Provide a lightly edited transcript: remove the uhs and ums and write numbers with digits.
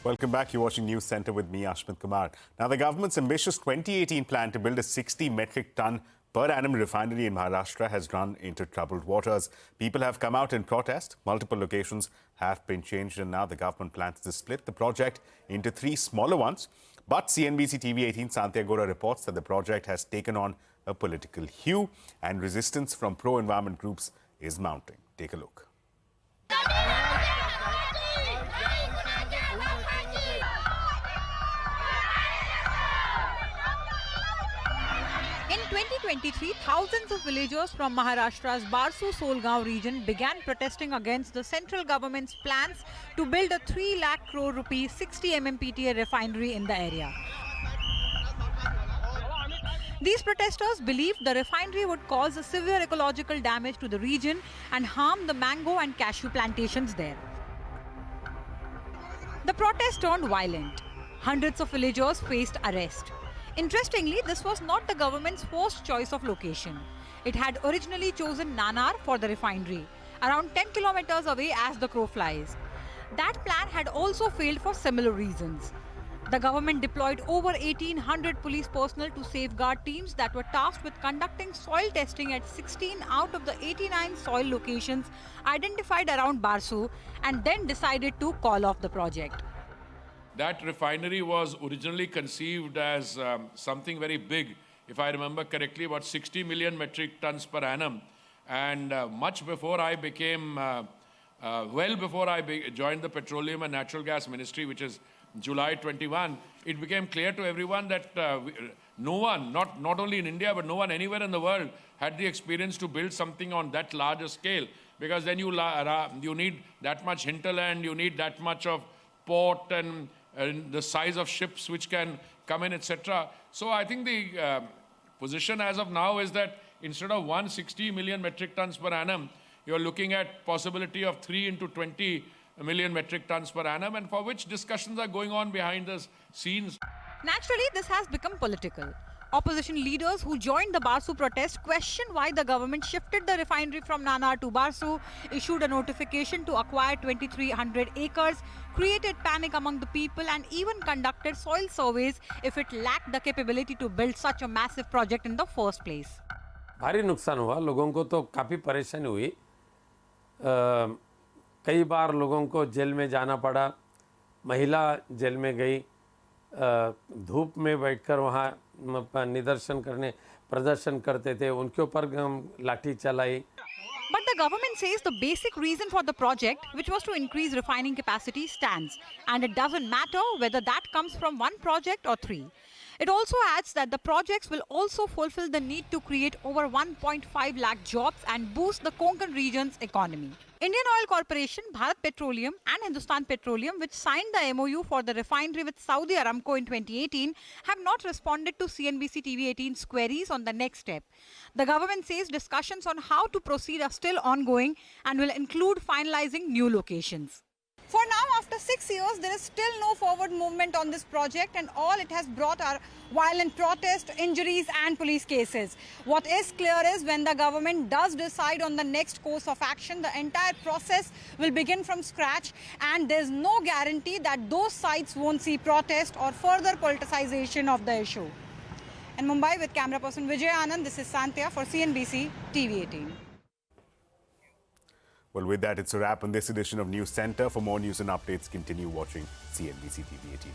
Welcome back. You're watching News Centre with me, Ashmit Kumar. Now, the government's ambitious 2018 plan to build a 60 metric ton per annum refinery in Maharashtra has run into troubled waters. People have come out in protest. Multiple locations have been changed, and now the government plans to split the project into 3 smaller ones. But CNBC-TV18 Santia Gora reports that the project has taken on a political hue, and resistance from pro-environment groups is mounting. Take a look. In 2023, thousands of villagers from Maharashtra's Barsu-Solgaon region began protesting against the central government's plans to build a 3 lakh crore rupee 60 MMPTA refinery in the area. These protesters believed the refinery would cause a severe ecological damage to the region and harm the mango and cashew plantations there. The protest turned violent. Hundreds of villagers faced arrest. Interestingly, this was not the government's first choice of location. It had originally chosen Nanar for the refinery, around 10 kilometers away as the crow flies. That plan had also failed for similar reasons. The government deployed over 1,800 police personnel to safeguard teams that were tasked with conducting soil testing at 16 out of the 89 soil locations identified around Barsu, and then decided to call off the project. That refinery was originally conceived as something very big, if I remember correctly, about 60 million metric tons per annum. And much before I became, well before I joined the Petroleum and Natural Gas Ministry, which is July 21, it became clear to everyone that no one, not only in India, but no one anywhere in the world had the experience to build something on that large a scale. Because then you need that much hinterland, you need that much of port and the size of ships which can come in, etc. So I think the position as of now is that instead of 160 million metric tons per annum, you're looking at possibility of 3 into 20 million metric tons per annum, and for which discussions are going on behind the scenes. Naturally, this has become political. Opposition leaders who joined the Barsu protest questioned why the government shifted the refinery from Nanar to Barsu, issued a notification to acquire 2,300 acres, created panic among the people, and even conducted soil surveys if it lacked the capability to build such a massive project in the first place. भारी नुकसान हुआ, लोगों को तो काफ़ी परेशानी हुई। कई बार लोगों को जेल में जाना पड़ा, महिला जेल में गई, धूप में बैठकर वहाँ प्रदर्शन करते थे, उनके ऊपर लाठी चलाई। But the government says the basic reason for the project, which was to increase refining capacity, stands, and it doesn't matter whether that comes from one project or 3. It also adds that the projects will also fulfill the need to create over 1.5 lakh jobs and boost the Konkan region's economy. Indian Oil Corporation, Bharat Petroleum and Hindustan Petroleum, which signed the MOU for the refinery with Saudi Aramco in 2018, have not responded to CNBC-TV18's queries on the next step. The government says discussions on how to proceed are still ongoing and will include finalizing new locations. For now, after 6 years, there is still no forward movement on this project, and all it has brought are violent protests, injuries and police cases. What is clear is when the government does decide on the next course of action, the entire process will begin from scratch, and there's no guarantee that those sites won't see protest or further politicization of the issue. In Mumbai with camera person Vijay Anand, this is Santia for CNBC TV18. Well, with that, it's a wrap on this edition of News Centre. For more news and updates, continue watching CNBC TV18.